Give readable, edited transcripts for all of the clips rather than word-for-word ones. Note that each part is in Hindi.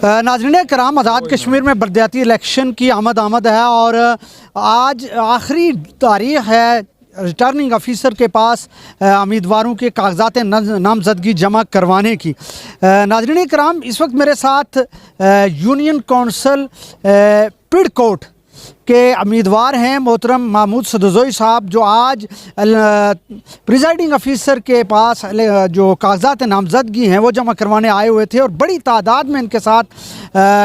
नाज़रीन कराम, आज़ाद कश्मीर में बलदियाती इलेक्शन की आमद है और आज आखिरी तारीख़ है रिटर्निंग ऑफिसर के पास उम्मीदवारों के कागजात नामजदगी जमा करवाने की। नाज़रीन कराम, इस वक्त मेरे साथ यूनियन कौंसल पिड़कोट के उम्मीदवार हैं मोहतरम महमूद सदोज़ोई साहब, जो आज प्रिजाइडिंग ऑफिसर के पास जो कागजात नामजदगी हैं वो जमा करवाने आए हुए थे और बड़ी तादाद में इनके साथ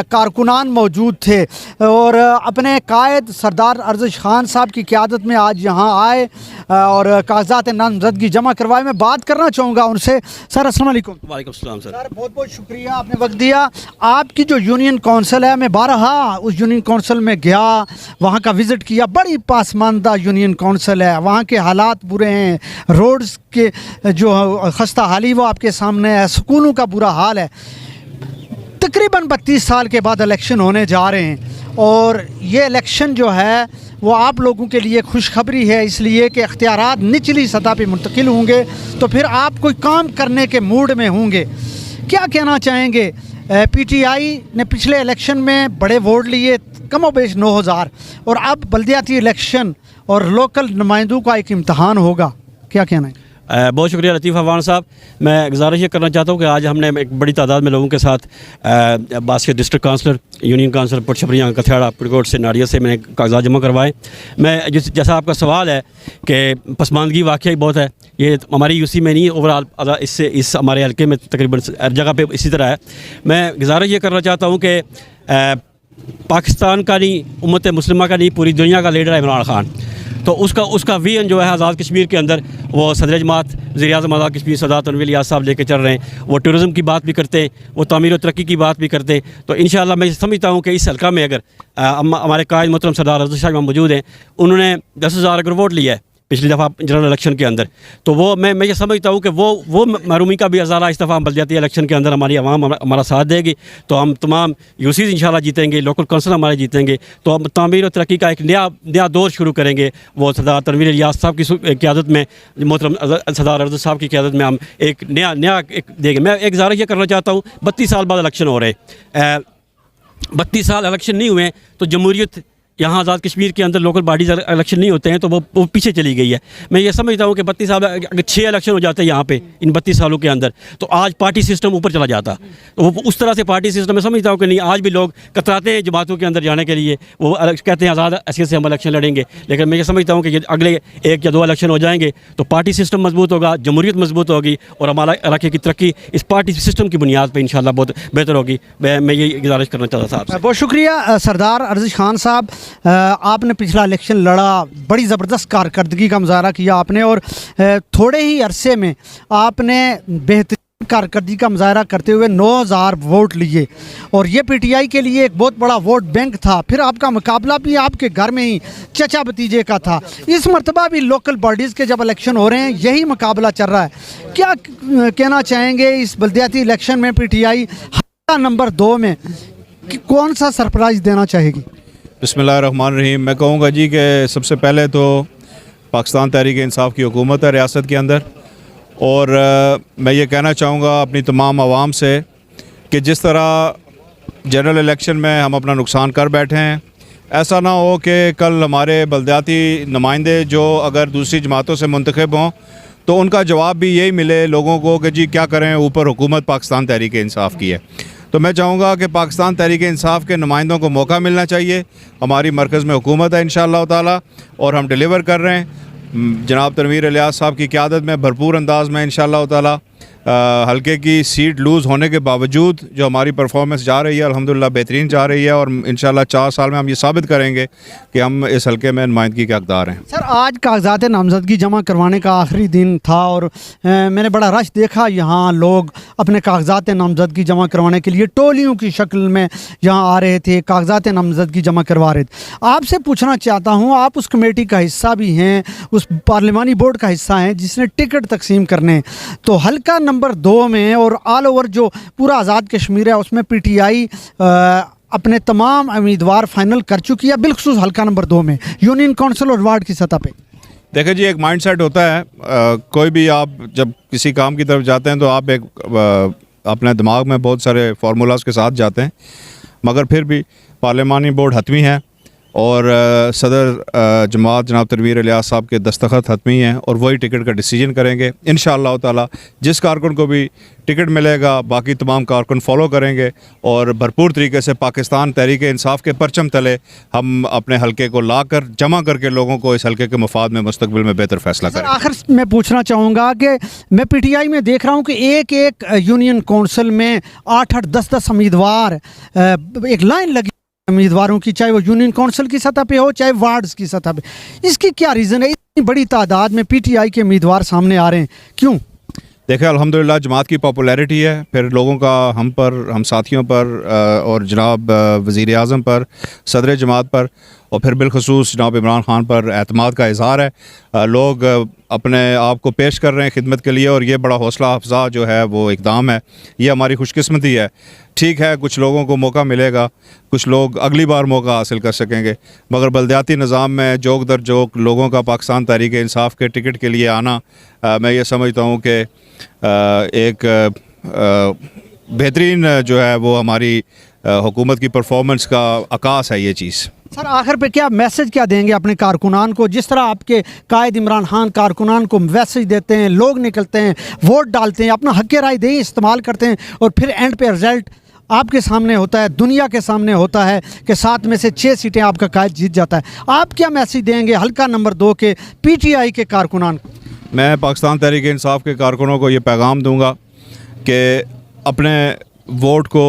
कारकुनान मौजूद थे और अपने कायद सरदार अर्ज़श खान साहब की क़यादत में आज यहाँ आए और कागजात नामजदगी जमा करवाए। मैं बात करना चाहूँगा उनसे। सर अस्सलाम वालेकुम। वालेकुम सलाम सर। बहुत बहुत शुक्रिया, आपने वक्त दिया। आपकी जो यूनियन कौंसिल है, मैं बारहा उस यूनियन कौंसिल में गया, वहाँ का विज़िट किया। बड़ी पासमानदा यूनियन कौंसिल है, वहाँ के हालात बुरे हैं, रोड्स के जो खस्ता हाली वो आपके सामने है, स्कूलों का बुरा हाल है। तकरीबन 32 साल के बाद इलेक्शन होने जा रहे हैं और ये इलेक्शन जो है वो आप लोगों के लिए खुशखबरी है, इसलिए कि इख्तियारात निचली सतह पे मुंतकिल होंगे तो फिर आप कोई काम करने के मूड में होंगे। क्या कहना चाहेंगे? पीटीआई ने पिछले इलेक्शन में बड़े वोट लिए, कमोबेश 9000, और अब बल्दियाती इलेक्शन और लोकल नुमाइंदों का एक इम्तहान होगा, क्या कहना है? बहुत शुक्रिया लतीफ़ अवान साहब। मैं गुजारिश ये करना चाहता हूँ कि आज हमने एक बड़ी तादाद में लोगों के साथ बास्केट डिस्ट्रिक्ट काउंसलर, यूनियन काउंसलर पुरछपरियाँ, कथियाड़ा, पिड़कोट से, नाड़िया से मैंने कागजात जमा करवाए। मैं जैसा आपका सवाल है कि पसमानदगी वाकई बहुत है, ये हमारी यूसी में नहीं, ओवरऑल इससे इस हमारे हल्के में तकरीबन हर जगह पे इसी तरह है। मैं गुजारिश ये करना चाहता हूँ कि पाकिस्तान का नहीं, उम्मत मुस्लिमा का नहीं, पूरी दुनिया का लीडर है इमरान खान। तो उसका विजन जो है आज़ाद कश्मीर के अंदर, वो सदर जमात वज़ीर-ए-आज़म आज़ाद कश्मीर सरदार तनवीर इलियास साहब लेके चल रहे हैं। वो टूरिज़म की बात भी करते हैं, वो तामीर और तरक्की की बात भी करते हैं। तो इंशाअल्लाह मैं समझता हूँ कि इस हल्का में अगर हमारे कायद मोहतरम सरदार अर्ज़श साहब मौजूद हैं, उन्होंने 10,000 अगर वोट लिया है पिछली दफ़ा जनरल इलेक्शन के अंदर, तो वो मैं ये समझता हूँ कि वो महरूमी का भी अज़ारा इस दफ़ा बल्दियाती इलेक्शन के अंदर हमारी आवाम हमारा साथ देगी, तो हम तमाम यूसीज़ इंशाल्लाह जीतेंगे, लोकल कौंसिल हमारे जीतेंगे, तो हम तामीर और तरक्की का एक नया दौर शुरू करेंगे। वो सरदार तनवीर इलियास साहब की क़यादत में, मोहतरम सरदार अर्ज़श साहब की क़यादत में हम एक नया देंगे। मैं एक गुज़ारिश ये करना चाहता हूँ, 32 साल बाद इलेक्शन हो रहे हैं, 32 साल इलेक्शन नहीं हुए तो जमहूरियत यहाँ आज़ाद कश्मीर के अंदर लोकल बॉडीज़ इलेक्शन नहीं होते हैं तो वो पीछे चली गई है। मैं ये समझता हूँ कि 32 साल अगर 6 इलेक्शन हो जाते हैं यहाँ पे इन 32 सालों के अंदर, तो आज पार्टी सिस्टम ऊपर चला जाता। तो वो उस तरह से पार्टी सिस्टम में समझता हूँ कि नहीं, आज भी लोग कतराते हैं जमातों के अंदर जाने के लिए, वो कहते हैं आज़ाद हैसियत से हम इलेक्शन लड़ेंगे। लेकिन मैं ये समझता हूँ कि अगले 1 या 2 इलेक्शन हो जाएंगे तो पार्टी सिस्टम मजबूत होगा, जमहूरियत मजबूत होगी और हमारा इलाके की तरक्की इस पार्टी सिस्टम की बुनियाद पर इंशाल्लाह बहुत बेहतर होगी। मैं ये गुजारिश करना चाहता था आपसे। बहुत शुक्रिया सरदार अर्ज़श खान साहब, आपने पिछला इलेक्शन लड़ा, बड़ी ज़बरदस्त कारकर्दगी का मुजाहरा किया आपने और थोड़े ही अरसे में आपने बेहतरीन कारकर्दगी का मुजाहरा करते हुए 9000 वोट लिए और ये पीटीआई के लिए एक बहुत बड़ा वोट बैंक था। फिर आपका मुकाबला भी आपके घर में ही चचा भतीजे का था। इस मरतबा भी लोकल बॉडीज़ के जब इलेक्शन हो रहे हैं यही मुकाबला चल रहा है। क्या कहना चाहेंगे इस बल्दियाती इलेक्शन में पीटीआई नंबर 2 में कौन सा सरप्राइज़ देना चाहेगी? बिस्मिल्लाहिर्रहमानिर्रहीम। मैं कहूँगा जी कि सबसे पहले तो पाकिस्तान तहरीक इंसाफ की हुकूमत है रियासत के अंदर, और मैं ये कहना चाहूँगा अपनी तमाम आवाम से कि जिस तरह जनरल इलेक्शन में हम अपना नुकसान कर बैठे हैं, ऐसा ना हो कि कल हमारे बल्दियाती नुमाइंदे जो अगर दूसरी जमातों से मुंतखब हों तो उनका जवाब भी यही मिले लोगों को कि जी क्या करें, ऊपर हुकूमत पाकिस्तान तहरीक इंसाफ की है। तो मैं चाहूँगा कि पाकिस्तान तहरीक इंसाफ के नुमाइंदों को मौका मिलना चाहिए। हमारी मरकज़ में हुकूमत है इंशाअल्लाह ताला और हम डिलीवर कर रहे हैं। जनाब तनवीर इलियास साहब की क़यादत में भरपूर अंदाज में इंशाअल्लाह ताला हल्के की सीट लूज़ होने के बावजूद जो हमारी परफॉर्मेंस जा रही है अल्हम्दुलिल्लाह बेहतरीन जा रही है और इंशाअल्लाह 4 साल में हम ये साबित करेंगे कि हम इस हल्के में नुमाइंदगी के हकदार हैं। सर, आज कागजात नामजदगी जमा करवाने का आखिरी दिन था और मैंने बड़ा रश देखा, यहाँ लोग अपने कागजात नामजदगी जमा करवाने के लिए टोलियों की शक्ल में यहाँ आ रहे थे, कागजात नामजदगी जमा करवा रहे थे। आपसे पूछना चाहता हूँ, आप उस कमेटी का हिस्सा भी हैं, उस पार्लिमानी बोर्ड का हिस्सा हैं जिसने टिकट तकसीम करने, तो हल्का नंबर 2 में और ऑल ओवर जो पूरा आज़ाद कश्मीर है उसमें पीटीआई अपने तमाम उम्मीदवार फाइनल कर चुकी है, बिलखुसूस हल्का नंबर 2 में यूनियन कौंसिल और वार्ड की सतह पे। देखिए जी, एक माइंड सेट होता है, कोई भी आप जब किसी काम की तरफ जाते हैं तो आप एक अपने दिमाग में बहुत सारे फार्मूलाज के साथ जाते हैं, मगर फिर भी पार्लिमानी बोर्ड हतमी है और सदर जमात जनाब तनवीर इलियास साहब के दस्तखत हतमी हैं और वही टिकट का डिसीजन करेंगे। इंशाअल्लाह ताला जिस कारकुन को भी टिकट मिलेगा बाकी तमाम कारकुन फॉलो करेंगे और भरपूर तरीके से पाकिस्तान तहरीक इंसाफ के परचम तले हम अपने हलके को लाकर जमा करके लोगों को इस हलके के मफाद में मुस्तकबिल में बेहतर फैसला सर करें। आखिर मैं पूछना चाहूँगा कि मैं पीटीआई में देख रहा हूँ कि एक एक यूनियन काउंसिल में 8-8 10-10 उम्मीदवार एक लाइन लगी उम्मीदवारों की, चाहे वो यूनियन काउंसिल की सतह पे हो चाहे वार्ड्स की सतह पे। इसकी क्या रीज़न है इतनी बड़ी तादाद में पीटीआई के उम्मीदवार सामने आ रहे हैं, क्यों? देखिए अल्हम्दुलिल्लाह जमात की पॉपुलैरिटी है, फिर लोगों का हम साथियों पर और जनाब वज़ीर आज़म पर, सदर जमात पर और फिर बिलखसूस जनाब इमरान ख़ान पर एतमाद का इज़हार है। लोग अपने आप को पेश कर रहे हैं खिदमत के लिए और ये बड़ा हौसला अफजा जो है वो इक़दाम है, ये हमारी खुशकिस्मती है। ठीक है कुछ लोगों को मौका मिलेगा, कुछ लोग अगली बार मौका हासिल कर सकेंगे, मगर बलदियाती निज़ाम में जोक दर जोक लोगों का पाकिस्तान तहरीक इंसाफ के टिकट के लिए आना मैं ये समझता हूँ कि एक बेहतरीन जो है वो हमारी हुकूमत की परफॉर्मेंस का अकास है ये चीज़। सर आखिर पे क्या मैसेज क्या देंगे अपने कारकुनान को, जिस तरह आपके कायद इमरान खान कारकुनान को मैसेज देते हैं, लोग निकलते हैं वोट डालते हैं, अपना हक़ राय दे इस्तेमाल करते हैं और फिर एंड पे रिजल्ट आपके सामने होता है, दुनिया के सामने होता है कि 7 में से 6 सीटें आपका कायद जीत जाता है। आप क्या मैसेज देंगे हल्का नंबर 2 के पीटीआई के कारकुनान को? मैं पाकिस्तान तहरीक इंसाफ के कारकुनों को ये पैगाम दूंगा कि अपने वोट को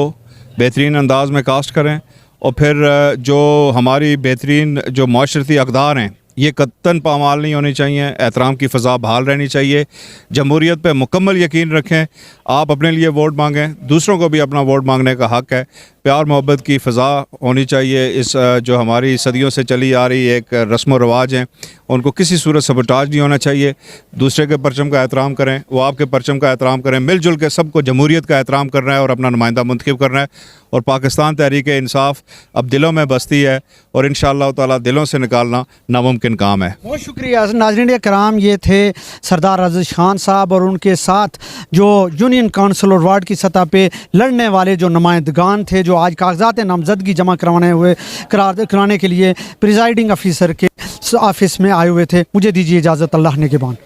बेहतरीन अंदाज में कास्ट करें और फिर जो हमारी बेहतरीन जो माशरती अक़दार हैं ये कत्तन पामाल नहीं होनी चाहिए, एहतराम की फ़ज़ा बहाल रहनी चाहिए, जमहूरियत पे मुकम्मल यकीन रखें। आप अपने लिए वोट मांगें, दूसरों को भी अपना वोट मांगने का हक़ है। प्यार मोहब्बत की फ़ज़ा होनी चाहिए। इस जो हमारी सदियों से चली आ रही एक रस्म व रवाज हैं उनको किसी सूरत सबटाज नहीं होना चाहिए। दूसरे के परचम का एहतराम करें, वो आपके परचम का एहतराम करें, मिलजुल के सबको जमहूरियत का एहतराम करना है और अपना नुमाइंदा मुंतखब करना है। और पाकिस्तान तहरीक इंसाफ अब दिलों में बसती है और इंशाअल्लाह ताला दिलों से निकालना नामुमकिन काम है। बहुत शुक्रिया नाज़रीन कराम, ये थे सरदार अज़ीज़ खान साहब और उनके साथ जो यूनियन काउंसिल और वार्ड की सतह पे लड़ने वाले जो नुमाइंदगान थे जो आज कागजात नामजदगी जमा कराने के लिए प्रिजाइडिंग ऑफिसर के ऑफिस में आए हुए थे। मुझे दीजिए इजाज़त, अल्लाह ने के बान।